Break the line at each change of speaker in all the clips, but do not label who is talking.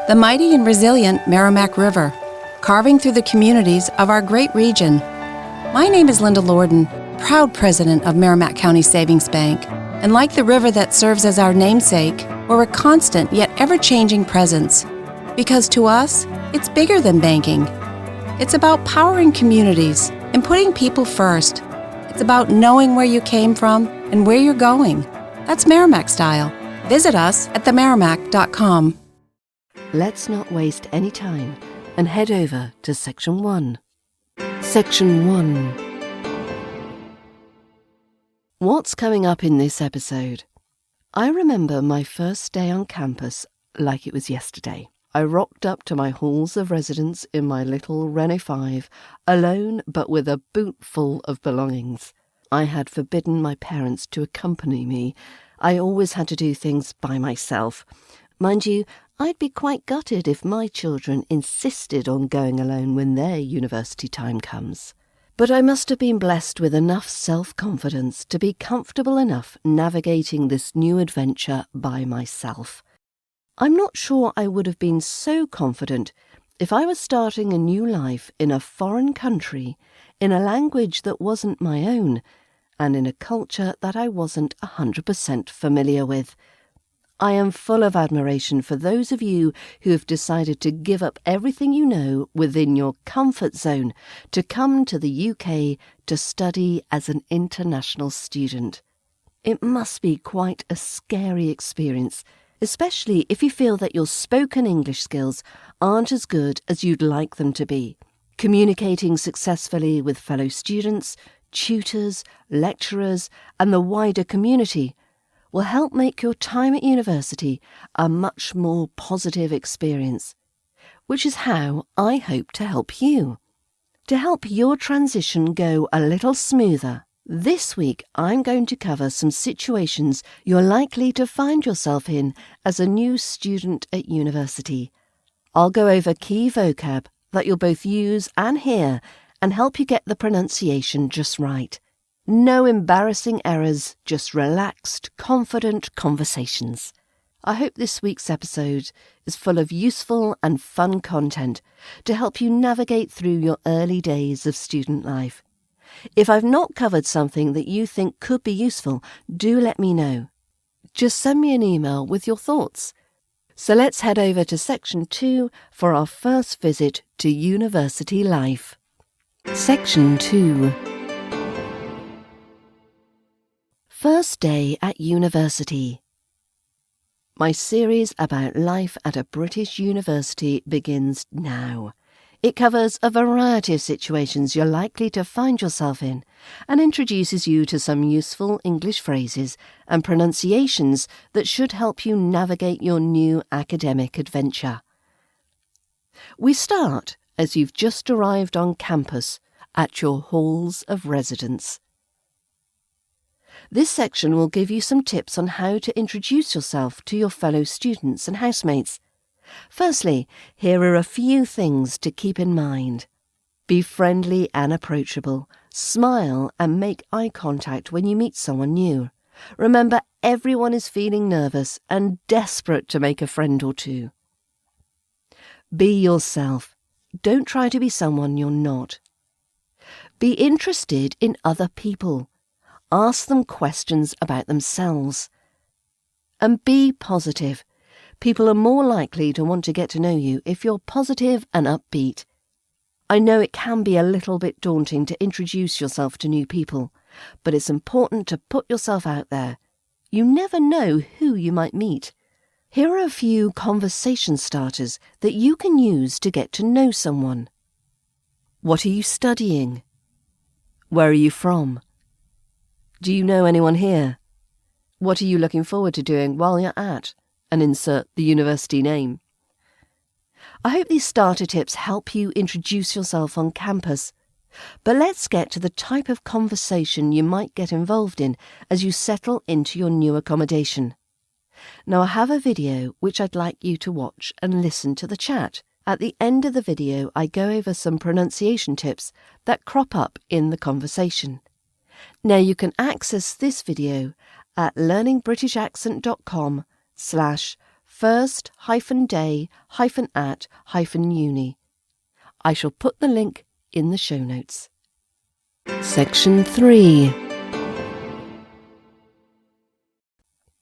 the mighty and resilient Merrimack River, carving through the communities of our great region. My name is Linda Lorden, proud president of Merrimack County Savings Bank, and like the river that serves as our namesake, we're a constant yet ever-changing presence. Because to us, it's bigger than banking. It's about powering communities and putting people first. It's about knowing where you came from and where you're going. That's Merrimack style. Visit us at themerrimack.com.
Let's not waste any time and head over to Section 1. Section 1. What's coming up in this episode? I remember my first day on campus like it was yesterday. I rocked up to my halls of residence in my little Renault 5, alone but with a boot full of belongings. I had forbidden my parents to accompany me. I always had to do things by myself. Mind you, I'd be quite gutted if my children insisted on going alone when their university time comes. But I must have been blessed with enough self-confidence to be comfortable enough navigating this new adventure by myself. I'm not sure I would have been so confident if I was starting a new life in a foreign country, in a language that wasn't my own, and in a culture that I wasn't 100% familiar with. I am full of admiration for those of you who have decided to give up everything you know within your comfort zone to come to the UK to study as an international student. It must be quite a scary experience, especially if you feel that your spoken English skills aren't as good as you'd like them to be. Communicating successfully with fellow students, tutors, lecturers, and the wider community will help make your time at university a much more positive experience, which is how I hope to help you. To help your transition go a little smoother, this week I'm going to cover some situations you're likely to find yourself in as a new student at university. I'll go over key vocab that you'll both use and hear and help you get the pronunciation just right. No embarrassing errors, just relaxed, confident conversations. I hope this week's episode is full of useful and fun content to help you navigate through your early days of student life. If I've not covered something that you think could be useful, do let me know. Just send me an email with your thoughts. So let's head over to Section 2 for our first visit to university life. Section 2. First day at university. My series about life at a British university begins now. It covers a variety of situations you're likely to find yourself in and introduces you to some useful English phrases and pronunciations that should help you navigate your new academic adventure. We start as you've just arrived on campus at your halls of residence. This section will give you some tips on how to introduce yourself to your fellow students and housemates. Firstly, here are a few things to keep in mind. Be friendly and approachable. Smile and make eye contact when you meet someone new. Remember, everyone is feeling nervous and desperate to make a friend or two. Be yourself. Don't try to be someone you're not. Be interested in other people. Ask them questions about themselves. And be positive. People are more likely to want to get to know you if you're positive and upbeat. I know it can be a little bit daunting to introduce yourself to new people, but it's important to put yourself out there. You never know who you might meet. Here are a few conversation starters that you can use to get to know someone. What are you studying? Where are you from? Do you know anyone here? What are you looking forward to doing while you're at? And insert the university name. I hope these starter tips help you introduce yourself on campus. But let's get to the type of conversation you might get involved in as you settle into your new accommodation. Now I have a video which I'd like you to watch and listen to the chat. At the end of the video I go over some pronunciation tips that crop up in the conversation. Now you can access this video at learningbritishaccent.com first-day-at-uni. I shall put the link in the show notes. Section 3.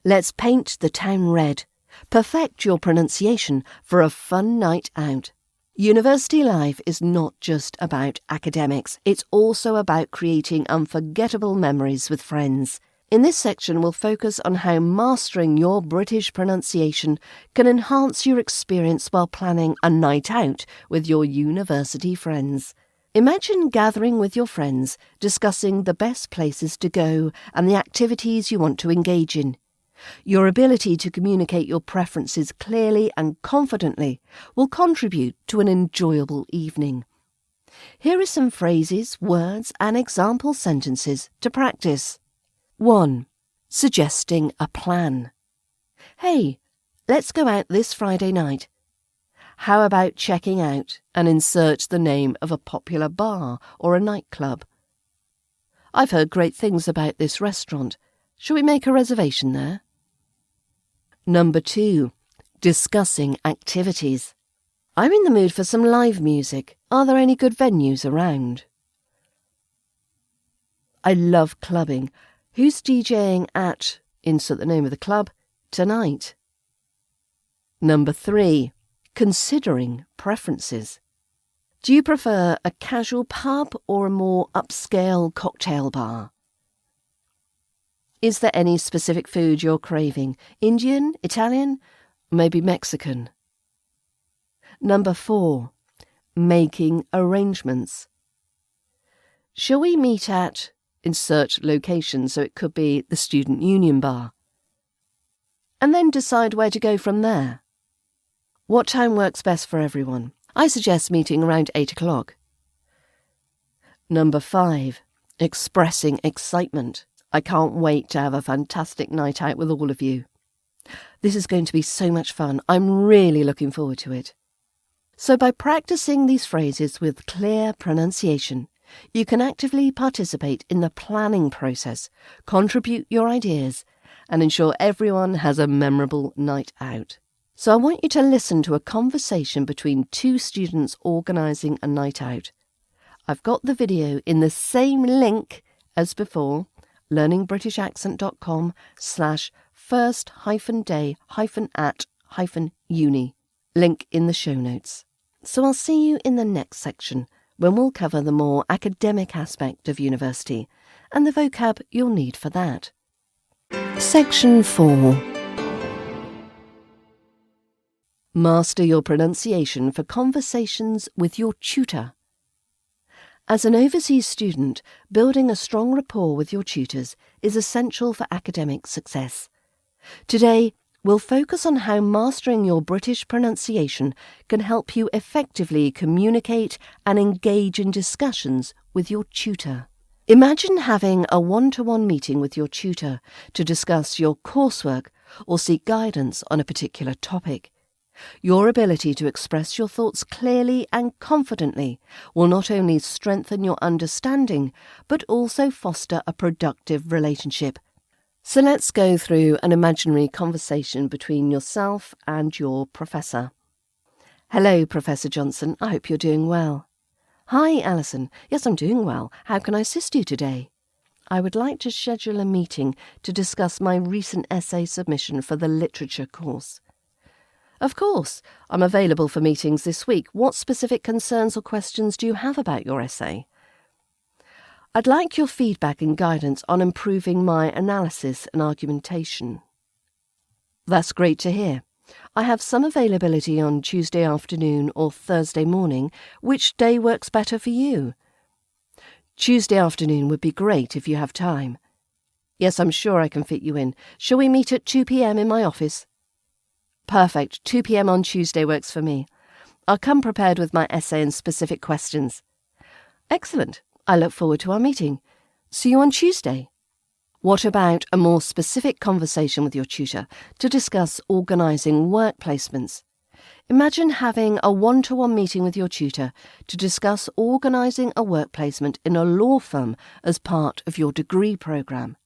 Let's paint the town red. Perfect your pronunciation for a fun night out. University life is not just about academics, it's also about creating unforgettable memories with friends. In this section, we'll focus on how mastering your British pronunciation can enhance your experience while planning a night out with your university friends. Imagine gathering with your friends, discussing the best places to go and the activities you want to engage in. Your ability to communicate your preferences clearly and confidently will contribute to an enjoyable evening. Here are some phrases, words, and example sentences to practice. 1. Suggesting a plan. Hey, let's go out this Friday night. How about checking out and insert the name of a popular bar or a nightclub? I've heard great things about this restaurant. Shall we make a reservation there? Number 2. Discussing activities. I'm in the mood for some live music. Are there any good venues around? I love clubbing. Who's DJing at, insert the name of the club, tonight? Number 3. Considering preferences. Do you prefer a casual pub or a more upscale cocktail bar? Is there any specific food you're craving? Indian, Italian, maybe Mexican? Number 4. Making arrangements. Shall we meet at, insert location, so it could be the Student Union Bar, and then decide where to go from there? What time works best for everyone? I suggest meeting around 8 o'clock. Number 5. Expressing excitement. I can't wait to have a fantastic night out with all of you. This is going to be so much fun. I'm really looking forward to it. So by practicing these phrases with clear pronunciation, you can actively participate in the planning process, contribute your ideas, and ensure everyone has a memorable night out. So I want you to listen to a conversation between 2 students organising a night out. I've got the video in the same link as before, learningbritishAccent.com/first-day-at-uni, link in the show notes. So I'll see you in the next section, when we'll cover the more academic aspect of university and the vocab you'll need for that. Section 4. Master your pronunciation for conversations with your tutor. As an overseas student, building a strong rapport with your tutors is essential for academic success. Today, we'll focus on how mastering your British pronunciation can help you effectively communicate and engage in discussions with your tutor. Imagine having a one-to-one meeting with your tutor to discuss your coursework or seek guidance on a particular topic. Your ability to express your thoughts clearly and confidently will not only strengthen your understanding, but also foster a productive relationship. So let's go through an imaginary conversation between yourself and your professor. Hello, Professor Johnson. I hope you're doing well. Hi, Alison. Yes, I'm doing well. How can I assist you today? I would like to schedule a meeting to discuss my recent essay submission for the literature course. Of course, I'm available for meetings this week. What specific concerns or questions do you have about your essay? I'd like your feedback and guidance on improving my analysis and argumentation. That's great to hear. I have some availability on Tuesday afternoon or Thursday morning. Which day works better for you? Tuesday afternoon would be great if you have time. Yes, I'm sure I can fit you in. Shall we meet at 2 p.m. in my office? Perfect. 2 p.m. on Tuesday works for me. I'll come prepared with my essay and specific questions. Excellent. I look forward to our meeting. See you on Tuesday. What about a more specific conversation with your tutor to discuss organising work placements? Imagine having a one-to-one meeting with your tutor to discuss organising a work placement in a law firm as part of your degree programme.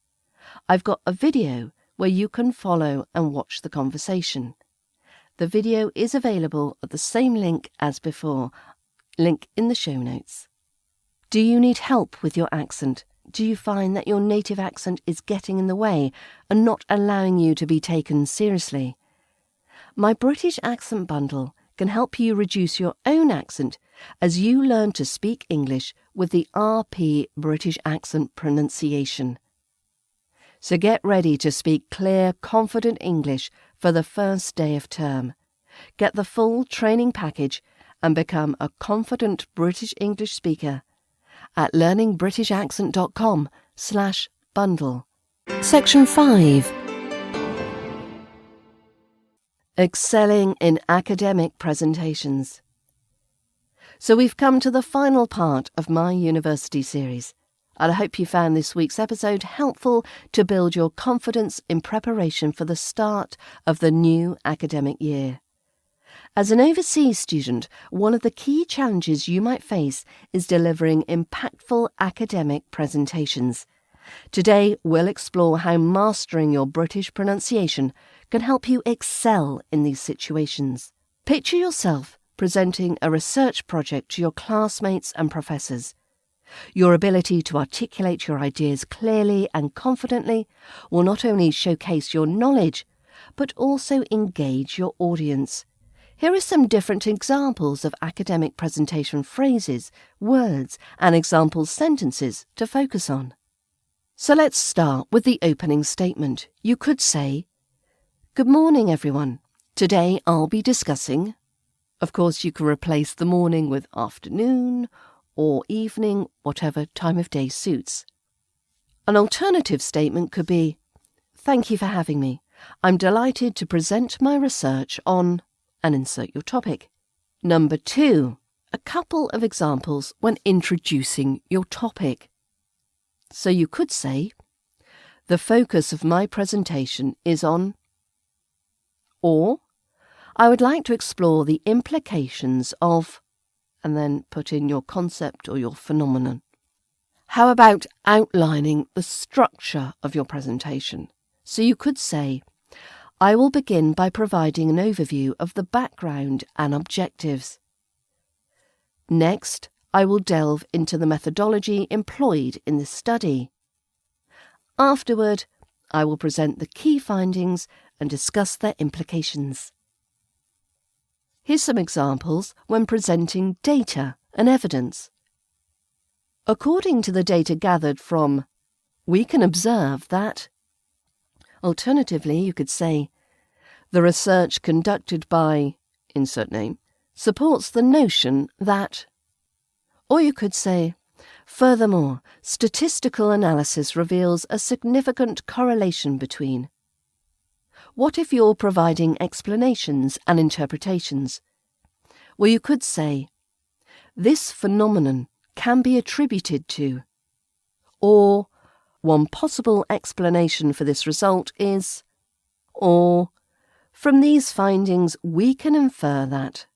I've got a video where you can follow and watch the conversation. The video is available at the same link as before, link in the show notes. Do you need help with your accent? Do you find that your native accent is getting in the way and not allowing you to be taken seriously? My British Accent Bundle can help you reduce your own accent as you learn to speak English with the RP British Accent Pronunciation. So get ready to speak clear, confident English for the first day of term. Get the full training package and become a confident British English speaker at learningbritishaccent.com/bundle. Section 5. Excelling in academic presentations. So we've come to the final part of my university series, and I hope you found this week's episode helpful to build your confidence in preparation for the start of the new academic year. As an overseas student, one of the key challenges you might face is delivering impactful academic presentations. Today, we'll explore how mastering your British pronunciation can help you excel in these situations. Picture yourself presenting a research project to your classmates and professors. Your ability to articulate your ideas clearly and confidently will not only showcase your knowledge, but also engage your audience. Here are some different examples of academic presentation phrases, words, and example sentences to focus on. So let's start with the opening statement. You could say, "Good morning, everyone. Today I'll be discussing..." Of course, you can replace the morning with afternoon or evening, whatever time of day suits. An alternative statement could be, "Thank you for having me. I'm delighted to present my research on..." and insert your topic. Number 2, a couple of examples when introducing your topic. So you could say, "The focus of my presentation is on..." or "I would like to explore the implications of..." and then put in your concept or your phenomenon. How about outlining the structure of your presentation? So you could say, "I will begin by providing an overview of the background and objectives. Next, I will delve into the methodology employed in this study. Afterward, I will present the key findings and discuss their implications." Here's some examples when presenting data and evidence. According to the data gathered from, we can observe that. Alternatively, you could say, "The research conducted by..." insert name, "supports the notion that..." Or you could say, "Furthermore, statistical analysis reveals a significant correlation between..." What if you're providing explanations and interpretations? Well, you could say, "This phenomenon can be attributed to..." or "One possible explanation for this result is..." or "From these findings we can infer that..."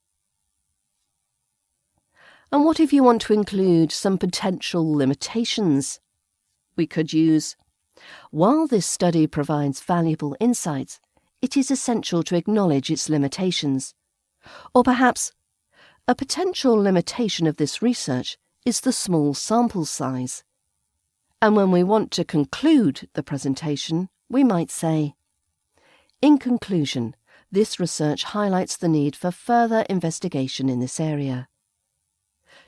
And what if you want to include some potential limitations? We could use, "While this study provides valuable insights, it is essential to acknowledge its limitations." Or perhaps, "A potential limitation of this research is the small sample size." And when we want to conclude the presentation, we might say, "In conclusion, this research highlights the need for further investigation in this area.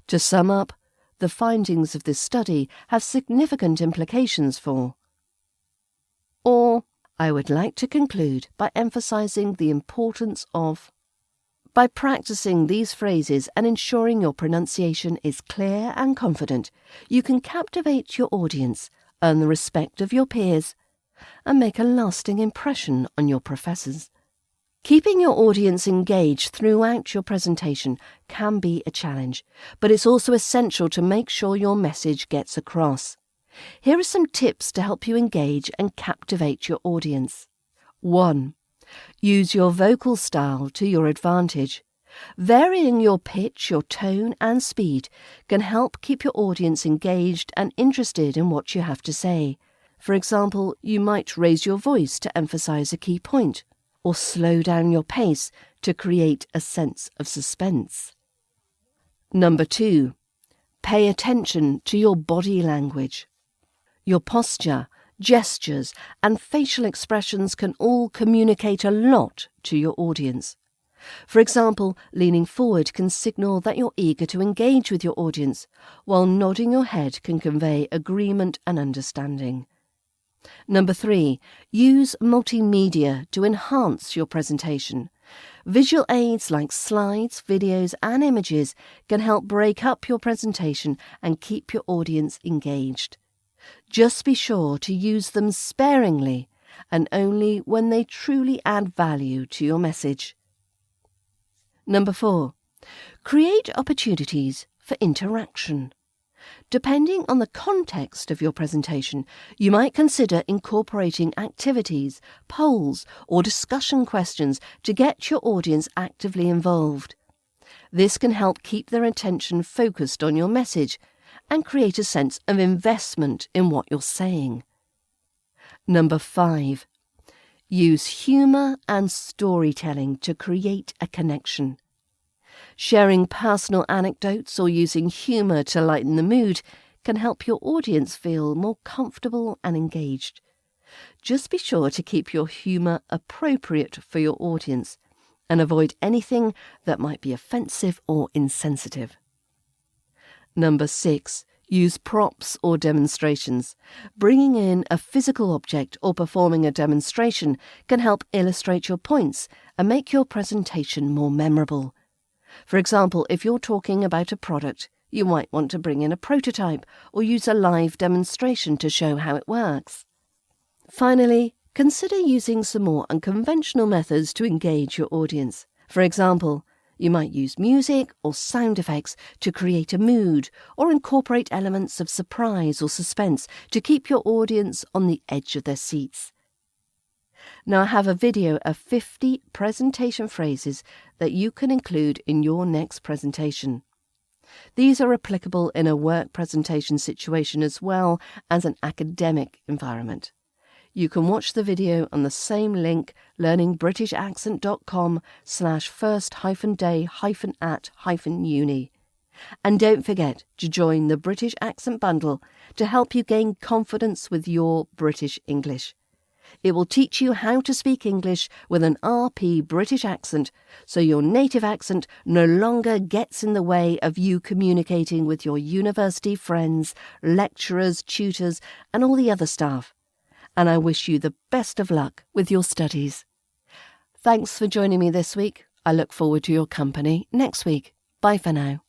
To sum up, the findings of this study have significant implications for..." Or, "I would like to conclude by emphasizing the importance of..." By practicing these phrases and ensuring your pronunciation is clear and confident, you can captivate your audience, earn the respect of your peers, and make a lasting impression on your professors. Keeping your audience engaged throughout your presentation can be a challenge, but it's also essential to make sure your message gets across. Here are some tips to help you engage and captivate your audience. 1. Use your vocal style to your advantage. Varying your pitch, your tone and speed can help keep your audience engaged and interested in what you have to say. For example, you might raise your voice to emphasize a key point, or slow down your pace to create a sense of suspense. Number 2. Pay attention to your body language. Your posture, gestures, and facial expressions can all communicate a lot to your audience. For example, leaning forward can signal that you're eager to engage with your audience, while nodding your head can convey agreement and understanding. Number 3. Use multimedia to enhance your presentation. Visual aids like slides, videos, and images can help break up your presentation and keep your audience engaged. Just be sure to use them sparingly and only when they truly add value to your message. Number 4. Create opportunities for interaction. Depending on the context of your presentation, you might consider incorporating activities, polls, or discussion questions to get your audience actively involved. This can help keep their attention focused on your message and create a sense of investment in what you're saying. Number 5. Use humour and storytelling to create a connection. Sharing personal anecdotes or using humour to lighten the mood can help your audience feel more comfortable and engaged. Just be sure to keep your humour appropriate for your audience and avoid anything that might be offensive or insensitive. Number 6. Use props or demonstrations. Bringing in a physical object or performing a demonstration can help illustrate your points and make your presentation more memorable. For example, if you're talking about a product, you might want to bring in a prototype or use a live demonstration to show how it works. Finally, consider using some more unconventional methods to engage your audience. For example, you might use music or sound effects to create a mood, or incorporate elements of surprise or suspense to keep your audience on the edge of their seats. Now I have a video of 50 presentation phrases that you can include in your next presentation. These are applicable in a work presentation situation as well as an academic environment. You can watch the video on the same link, learningbritishAccent.com/first-day-at-uni. And don't forget to join the British Accent Bundle to help you gain confidence with your British English. It will teach you how to speak English with an RP British accent, so your native accent no longer gets in the way of you communicating with your university friends, lecturers, tutors, and all the other staff. And I wish you the best of luck with your studies. Thanks for joining me this week. I look forward to your company next week. Bye for now.